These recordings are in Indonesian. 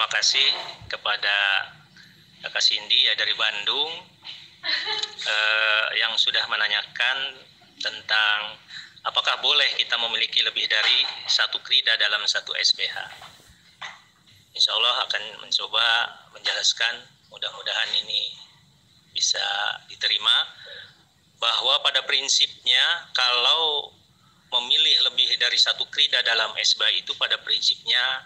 terima kasih kepada Kak Cindy ya dari Bandung yang sudah menanyakan tentang apakah boleh kita memiliki lebih dari satu krida dalam satu SBH. Insya Allah akan mencoba menjelaskan, mudah-mudahan ini bisa diterima, bahwa pada prinsipnya kalau memilih lebih dari satu krida dalam SBH itu pada prinsipnya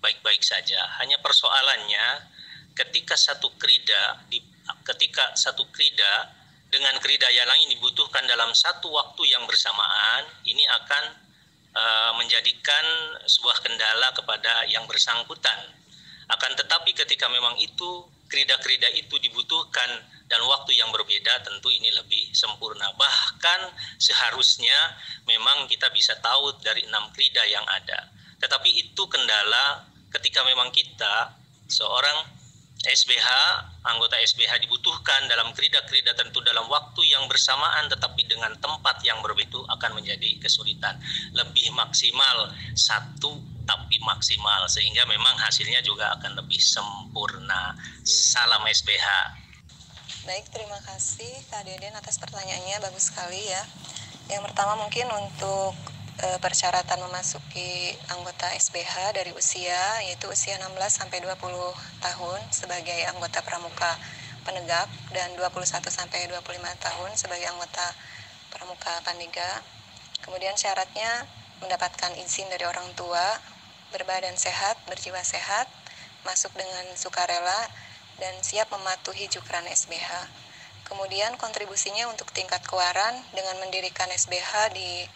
baik-baik saja. Hanya persoalannya ketika satu krida dengan krida yang lain dibutuhkan dalam satu waktu yang bersamaan, ini akan menjadikan sebuah kendala kepada yang bersangkutan. Akan tetapi ketika memang itu krida-krida itu dibutuhkan dan waktu yang berbeda, tentu ini lebih sempurna. Bahkan seharusnya memang kita bisa tahu dari 6 krida yang ada. Tetapi itu kendala ketika memang kita seorang SBH, anggota SBH dibutuhkan dalam krida-krida tentu dalam waktu yang bersamaan tetapi dengan tempat yang berbeda, akan menjadi kesulitan. Lebih maksimal satu tapi maksimal, sehingga memang hasilnya juga akan lebih sempurna. Salam SBH. Baik, terima kasih Kak Deden atas pertanyaannya, bagus sekali ya. Yang pertama mungkin untuk persyaratan memasuki anggota SBH dari usia, yaitu usia 16 sampai 20 tahun sebagai anggota pramuka penegak dan 21 sampai 25 tahun sebagai anggota pramuka pandega. Kemudian syaratnya mendapatkan izin dari orang tua, berbadan sehat, berjiwa sehat, masuk dengan sukarela dan siap mematuhi jukran SBH. Kemudian kontribusinya untuk tingkat kewaran dengan mendirikan SBH di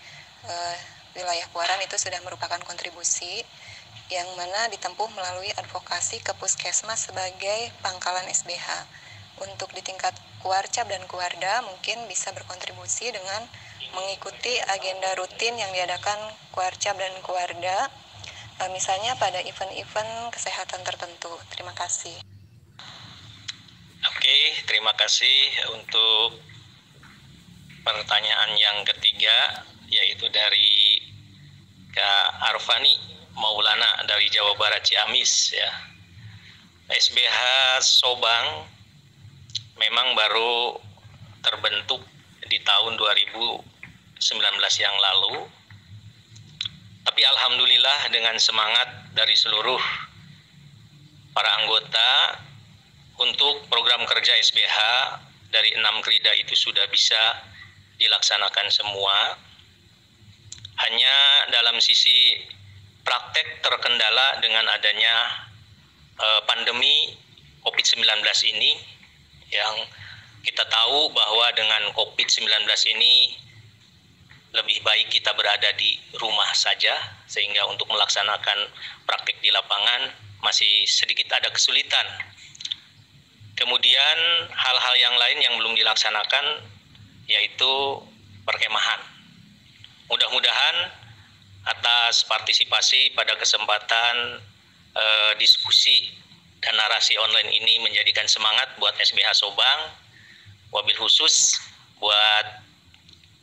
wilayah Kuaran itu sudah merupakan kontribusi yang mana ditempuh melalui advokasi ke Puskesmas sebagai pangkalan SBH. Untuk di tingkat Kuarcap dan Kuarda mungkin bisa berkontribusi dengan mengikuti agenda rutin yang diadakan Kuarcap dan Kuarda, misalnya pada event-event kesehatan tertentu. Terima kasih. Oke, terima kasih untuk pertanyaan yang ketiga, yaitu dari Kak Arfani Maulana dari Jawa Barat Ciamis ya. SBH Sobang memang baru terbentuk di tahun 2019 yang lalu. Tapi alhamdulillah dengan semangat dari seluruh para anggota untuk program kerja SBH dari 6 krida itu sudah bisa dilaksanakan semua. Hanya dalam sisi praktek terkendala dengan adanya pandemi COVID-19 ini, yang kita tahu bahwa dengan COVID-19 ini lebih baik kita berada di rumah saja, sehingga untuk melaksanakan praktek di lapangan masih sedikit ada kesulitan. Kemudian hal-hal yang lain yang belum dilaksanakan yaitu perkemahan. Mudah-mudahan atas partisipasi pada kesempatan diskusi dan narasi online ini menjadikan semangat buat SBH Sobang, wabil khusus buat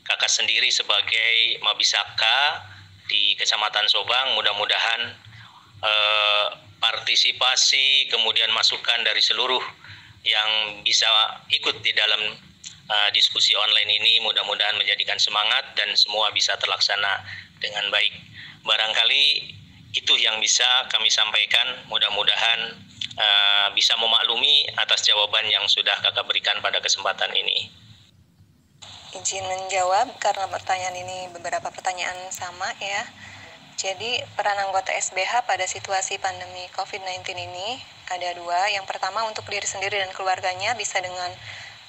kakak sendiri sebagai Mabisaka di Kecamatan Sobang. Mudah-mudahan partisipasi kemudian masukan dari seluruh yang bisa ikut di dalam diskusi online ini mudah-mudahan menjadikan semangat dan semua bisa terlaksana dengan baik. Barangkali itu yang bisa kami sampaikan, mudah-mudahan bisa memaklumi atas jawaban yang sudah kakak berikan pada kesempatan ini. Izin menjawab karena pertanyaan ini beberapa pertanyaan sama ya. Jadi peran anggota SBH pada situasi pandemi COVID-19 ini ada 2. Yang pertama untuk diri sendiri dan keluarganya bisa dengan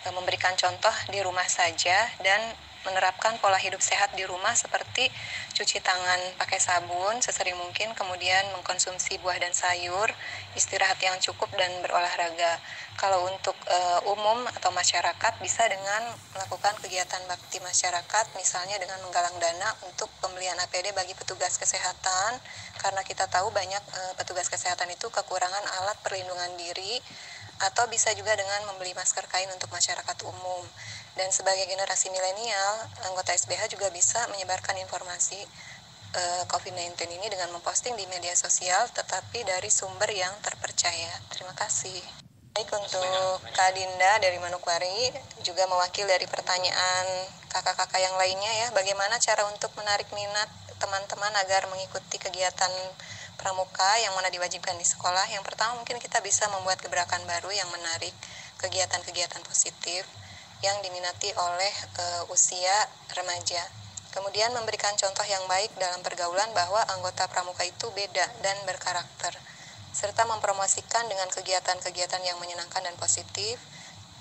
memberikan contoh di rumah saja dan menerapkan pola hidup sehat di rumah seperti cuci tangan pakai sabun sesering mungkin, kemudian mengkonsumsi buah dan sayur, istirahat yang cukup dan berolahraga. Kalau untuk umum atau masyarakat bisa dengan melakukan kegiatan bakti masyarakat, misalnya dengan menggalang dana untuk pembelian APD bagi petugas kesehatan, karena kita tahu banyak petugas kesehatan itu kekurangan alat perlindungan diri, atau bisa juga dengan membeli masker kain untuk masyarakat umum. Dan sebagai generasi milenial, anggota SBH juga bisa menyebarkan informasi COVID-19 ini dengan memposting di media sosial, tetapi dari sumber yang terpercaya. Terima kasih. Baik, untuk Kak Dinda dari Manokwari, juga mewakili dari pertanyaan kakak-kakak yang lainnya ya, bagaimana cara untuk menarik minat teman-teman agar mengikuti kegiatan pramuka yang mana diwajibkan di sekolah. Yang pertama mungkin kita bisa membuat gebrakan baru yang menarik kegiatan-kegiatan positif yang diminati oleh usia remaja. Kemudian memberikan contoh yang baik dalam pergaulan bahwa anggota pramuka itu beda dan berkarakter, serta mempromosikan dengan kegiatan-kegiatan yang menyenangkan dan positif,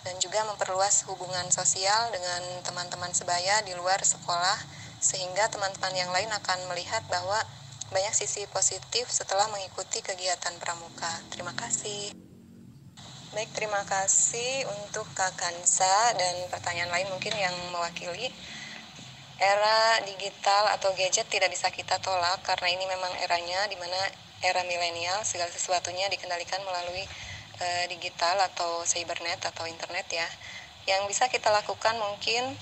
dan juga memperluas hubungan sosial dengan teman-teman sebaya di luar sekolah, sehingga teman-teman yang lain akan melihat bahwa banyak sisi positif setelah mengikuti kegiatan pramuka. Terima kasih. Baik, terima kasih untuk Kak Kansa, dan pertanyaan lain mungkin yang mewakili. Era digital atau gadget tidak bisa kita tolak karena ini memang eranya di mana era milenial, segala sesuatunya dikendalikan melalui digital atau cybernet atau internet ya. Yang bisa kita lakukan mungkin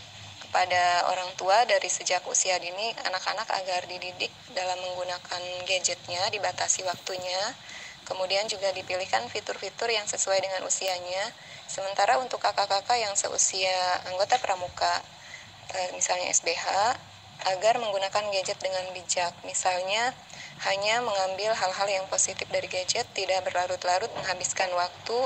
kepada orang tua dari sejak usia dini, anak-anak agar dididik dalam menggunakan gadgetnya, dibatasi waktunya, kemudian juga dipilihkan fitur-fitur yang sesuai dengan usianya. Sementara untuk kakak-kakak yang seusia anggota pramuka, misalnya SBH, agar menggunakan gadget dengan bijak. Misalnya hanya mengambil hal-hal yang positif dari gadget, tidak berlarut-larut menghabiskan waktu,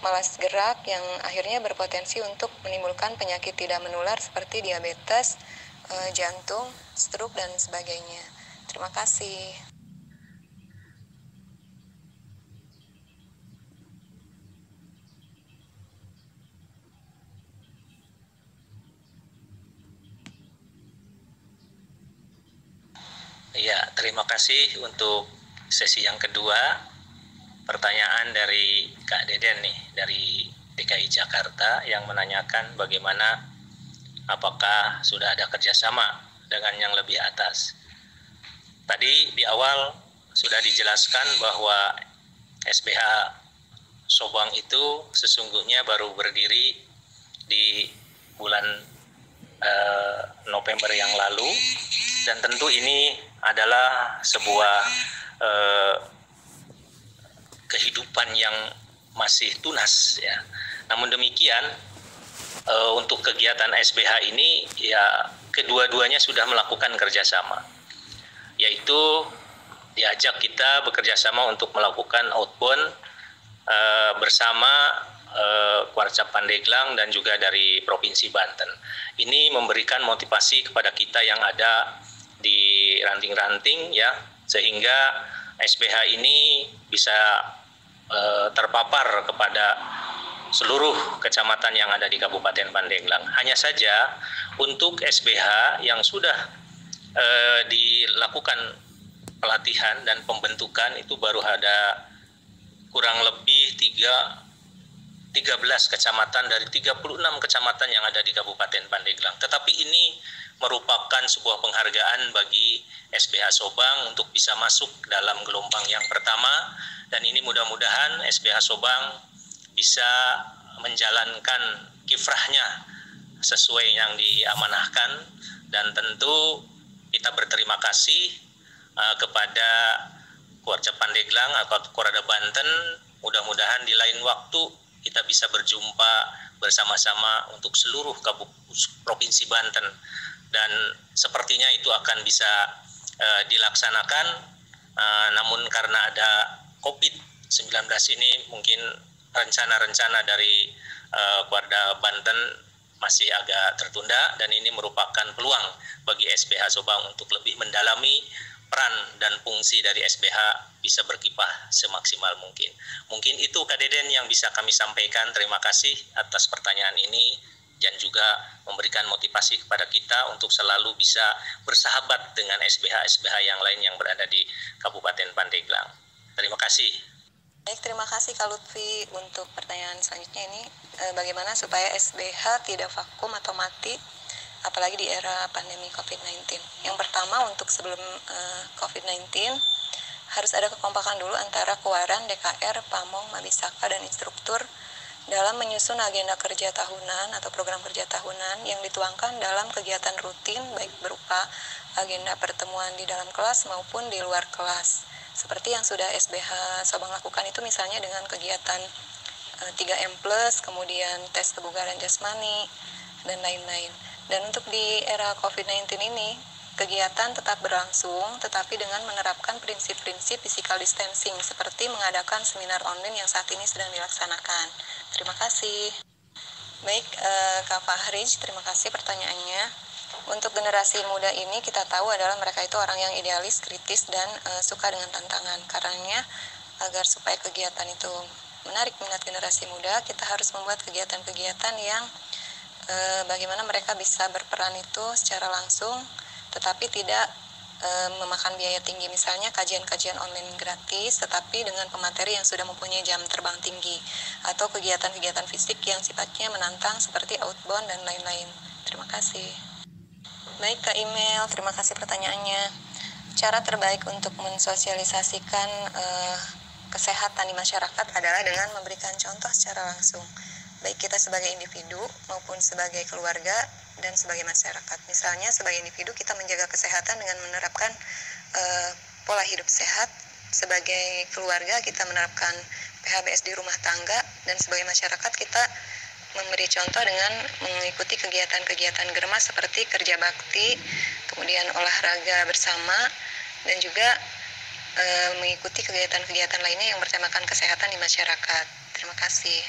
malas gerak yang akhirnya berpotensi untuk menimbulkan penyakit tidak menular seperti diabetes, jantung, stroke, dan sebagainya. Terima kasih. Ya, terima kasih untuk sesi yang kedua. Pertanyaan dari Kak Deden nih, dari DKI Jakarta yang menanyakan bagaimana apakah sudah ada kerjasama dengan yang lebih atas. Tadi di awal sudah dijelaskan bahwa SBH Sobang itu sesungguhnya baru berdiri di bulan November yang lalu, dan tentu ini adalah sebuah kehidupan yang masih tunas ya. Namun demikian untuk kegiatan SBH ini ya kedua-duanya sudah melakukan kerjasama, yaitu diajak kita bekerjasama untuk melakukan outbound bersama Kuarcap Pandeglang dan juga dari Provinsi Banten. Ini memberikan motivasi kepada kita yang ada di ranting-ranting ya, sehingga SBH ini bisa terpapar kepada seluruh kecamatan yang ada di Kabupaten Pandeglang. Hanya saja untuk SBH yang sudah dilakukan pelatihan dan pembentukan itu baru ada kurang lebih 13 kecamatan dari 36 kecamatan yang ada di Kabupaten Pandeglang. Tetapi ini merupakan sebuah penghargaan bagi SBH Sobang untuk bisa masuk dalam gelombang yang pertama, dan ini mudah-mudahan SBH Sobang bisa menjalankan kiprahnya sesuai yang diamanahkan, dan tentu kita berterima kasih kepada Kuarcap Pandeglang atau Korada Banten. Mudah-mudahan di lain waktu kita bisa berjumpa bersama-sama untuk seluruh Provinsi Banten, dan sepertinya itu akan bisa dilaksanakan, namun karena ada COVID-19 ini mungkin rencana-rencana dari Kuarda Banten masih agak tertunda, dan ini merupakan peluang bagi SBH Sobang untuk lebih mendalami peran dan fungsi dari SBH bisa berkiprah semaksimal mungkin. Mungkin itu Kak Deden yang bisa kami sampaikan. Terima kasih atas pertanyaan ini, dan juga memberikan motivasi kepada kita untuk selalu bisa bersahabat dengan SBH-SBH yang lain yang berada di Kabupaten Pandeglang. Terima kasih. Baik, terima kasih Kak Lutfi untuk pertanyaan selanjutnya ini. Bagaimana supaya SBH tidak vakum atau mati, apalagi di era pandemi COVID-19. Yang pertama, untuk sebelum COVID-19, harus ada kekompakan dulu antara Kuaran, DKR, Pamong, Mabisaka, dan instruktur dalam menyusun agenda kerja tahunan atau program kerja tahunan yang dituangkan dalam kegiatan rutin, baik berupa agenda pertemuan di dalam kelas maupun di luar kelas. Seperti yang sudah SBH Sabang lakukan itu misalnya dengan kegiatan 3M+, kemudian tes kebugaran jasmani, dan lain-lain. Dan untuk di era COVID-19 ini, kegiatan tetap berlangsung, tetapi dengan menerapkan prinsip-prinsip physical distancing, seperti mengadakan seminar online yang saat ini sedang dilaksanakan. Terima kasih. Baik, Kak Fahrij, terima kasih pertanyaannya. Untuk generasi muda ini kita tahu adalah mereka itu orang yang idealis, kritis, dan suka dengan tantangan. Karenanya, agar supaya kegiatan itu menarik minat generasi muda, kita harus membuat kegiatan-kegiatan yang bagaimana mereka bisa berperan itu secara langsung, tetapi tidak memakan biaya tinggi. Misalnya kajian-kajian online gratis, tetapi dengan pemateri yang sudah mempunyai jam terbang tinggi, atau kegiatan-kegiatan fisik yang sifatnya menantang seperti outbound dan lain-lain. Terima kasih. Baik, Kak Email, terima kasih pertanyaannya. Cara terbaik untuk mensosialisasikan kesehatan di masyarakat adalah dengan memberikan contoh secara langsung, baik kita sebagai individu maupun sebagai keluarga dan sebagai masyarakat. Misalnya sebagai individu kita menjaga kesehatan dengan menerapkan pola hidup sehat, sebagai keluarga kita menerapkan PHBS di rumah tangga, dan sebagai masyarakat kita memberi contoh dengan mengikuti kegiatan-kegiatan germas seperti kerja bakti, kemudian olahraga bersama, dan juga mengikuti kegiatan-kegiatan lainnya yang bertemakan kesehatan di masyarakat. Terima kasih.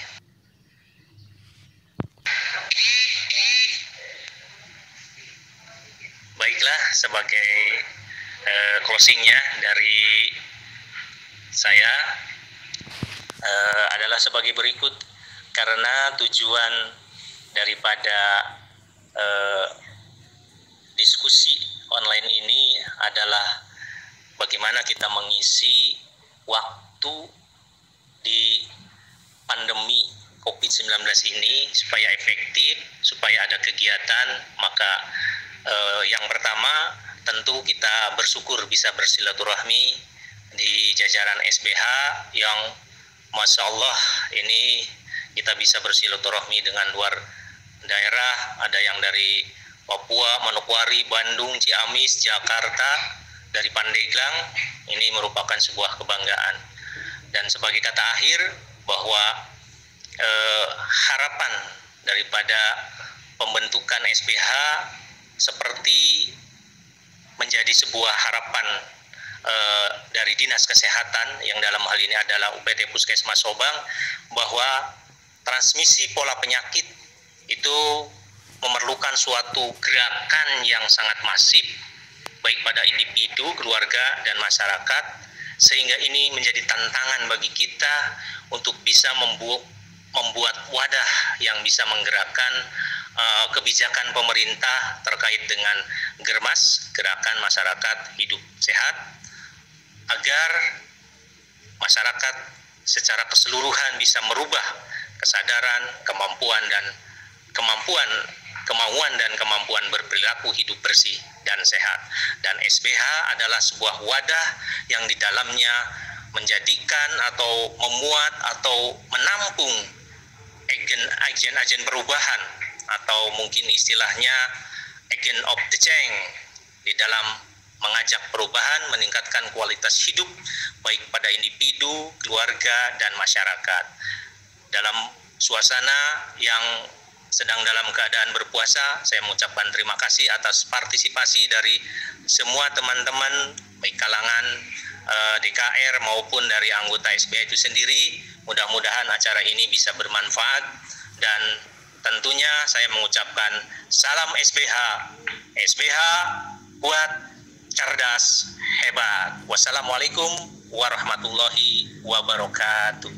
Baiklah, sebagai closingnya dari saya adalah sebagai berikut. Karena tujuan daripada diskusi online ini adalah bagaimana kita mengisi waktu di pandemi COVID-19 ini supaya efektif, supaya ada kegiatan. Maka yang pertama tentu kita bersyukur bisa bersilaturahmi di jajaran SBH yang Masya Allah ini kita bisa bersilaturahmi dengan luar daerah, ada yang dari Papua, Manokwari, Bandung, Ciamis, Jakarta, dari Pandeglang. Ini merupakan sebuah kebanggaan. Dan sebagai kata akhir bahwa harapan daripada pembentukan SBH seperti menjadi sebuah harapan dari Dinas Kesehatan yang dalam hal ini adalah UPT Puskesmas Sobang, bahwa transmisi pola penyakit itu memerlukan suatu gerakan yang sangat masif baik pada individu, keluarga, dan masyarakat, sehingga ini menjadi tantangan bagi kita untuk bisa membuat wadah yang bisa menggerakkan kebijakan pemerintah terkait dengan Germas, Gerakan Masyarakat Hidup Sehat, agar masyarakat secara keseluruhan bisa merubah kesadaran, kemauan dan kemampuan berperilaku hidup bersih dan sehat. Dan SBH adalah sebuah wadah yang di dalamnya menjadikan atau memuat atau menampung agen-agen perubahan, atau mungkin istilahnya agent of the change, di dalam mengajak perubahan, meningkatkan kualitas hidup baik pada individu, keluarga, dan masyarakat. Dalam suasana yang sedang dalam keadaan berpuasa, saya mengucapkan terima kasih atas partisipasi dari semua teman-teman baik kalangan DKR maupun dari anggota SBH itu sendiri. Mudah-mudahan acara ini bisa bermanfaat, dan tentunya saya mengucapkan salam SBH. SBH kuat, cerdas, hebat. Wassalamualaikum warahmatullahi wabarakatuh.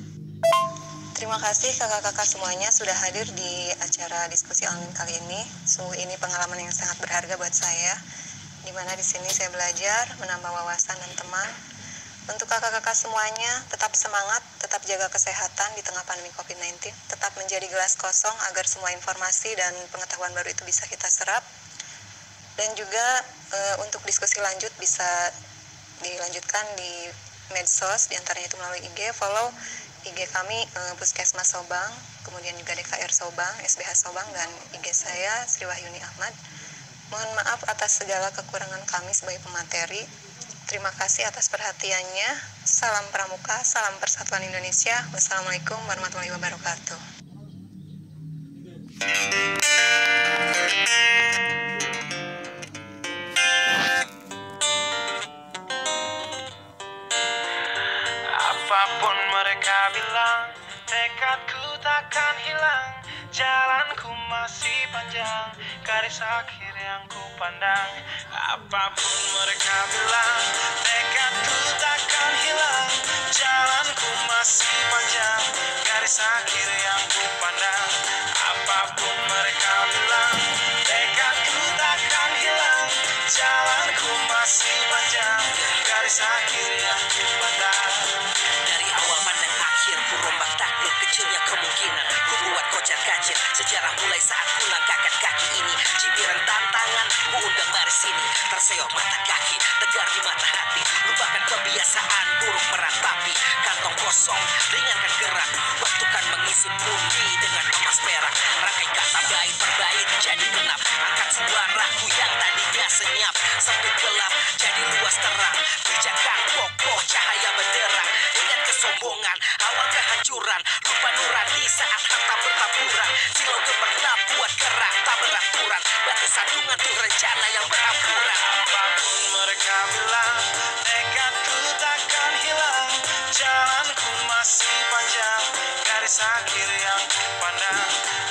Terima kasih kakak-kakak semuanya sudah hadir di acara diskusi online kali ini. Sungguh ini pengalaman yang sangat berharga buat saya, di mana di sini saya belajar, menambah wawasan dan teman. Untuk kakak-kakak semuanya, tetap semangat, tetap jaga kesehatan di tengah pandemi COVID-19, tetap menjadi gelas kosong agar semua informasi dan pengetahuan baru itu bisa kita serap. Dan juga untuk diskusi lanjut bisa dilanjutkan di medsos, diantaranya itu melalui IG, follow IG kami Puskesmas Sobang, kemudian juga DKR Sobang, SBH Sobang, dan IG saya Sri Wahyuni Ahmad. Mohon maaf atas segala kekurangan kami sebagai pemateri. Terima kasih atas perhatiannya. Salam Pramuka, salam Persatuan Indonesia. Wassalamualaikum warahmatullahi wabarakatuh. Apapun mereka bilang, tekadku takkan hilang. Jalanku masih panjang, garis akhir yang ku pandang. Apapun mereka bilang, tekadku takkan hilang. Jalanku masih panjang, garis akhir yang ku pandang. Apapun mereka bilang, tekadku takkan hilang. Jalanku masih panjang, garis akhir yang ku pandang. Dari awal pandang akhir, ku rombak takdir kecilnya kemungkinan. Ku buat kocar kacir, sejarah mulai saat ku langkahkan kaki ini. Cibiran tantangan, ku undang mari sini. Terseok mata kaki, tegar di mata hati. Lupakan kebiasaan buruk meratapi. Kantong kosong, ringankan gerak. Waktu kan mengisi pundi dengan emas perak. Rangkai kata bait per bait jadi genap. Angkat suaraku yang tadinya senyap. Sempit gelap, jadi luas terang. Bijakan kokoh, cahaya benderang. Ingat kesombongan, awal kehancuran. Lupa nurani saat harta bertaburan. Silau gemerlap buat gerak tak beraturan. Batu sandungan tuh rencana yang berampuran. Apapun mereka bilang, tekadku takkan hilang. Jalanku masih panjang, garis akhir yang ku pandang.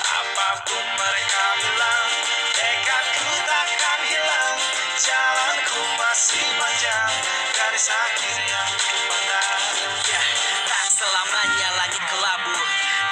Apapun mereka bilang, tekadku takkan hilang. Jalanku masih panjang, garis akhir yang ku pandang. Ya, tak selamanya langit kelabu,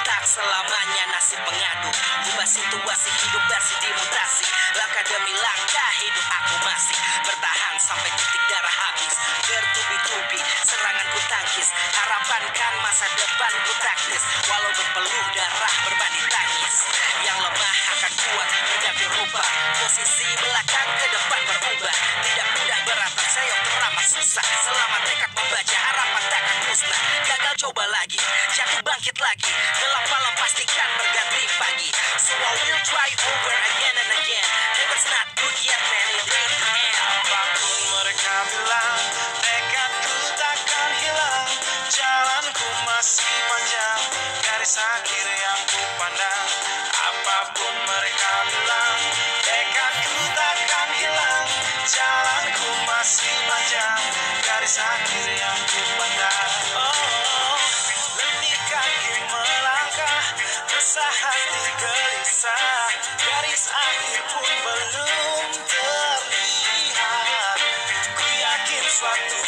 tak selamanya nasib pengadu. Ubah situasi hidup bersih dimutasi. Langkah demi langkah hidup aku masih bertahan sampai titik darah habis. Bertubi-tubi serangan ku tangkis. Harapan kan masa depan ku taktis. Walau berpeluh darah berbanding tangis. Yang lemah akan kuat berganti rupa. Posisi belakang ke depan berubah. Tidak mudah beratap sayang teramat susah. Selama tekad membaca harapan takkan musnah. Gagal coba lagi, jatuh bangkit lagi. Gelap malam pastikan berganti pagi. So I will try over again and again. If it's not good yet man, it ain't the end. Apapun mereka bilang, tekadku takkan hilang. Jalanku masih panjang, garis akhir yang ku pandang. Apapun mereka bilang, tekadku takkan hilang. Jalanku masih panjang, garis akhir yang ku pandang. Oh, letih kaki melangkah, resah hati gelisah. Garis akhir pun belum terlihat. Ku yakin suatu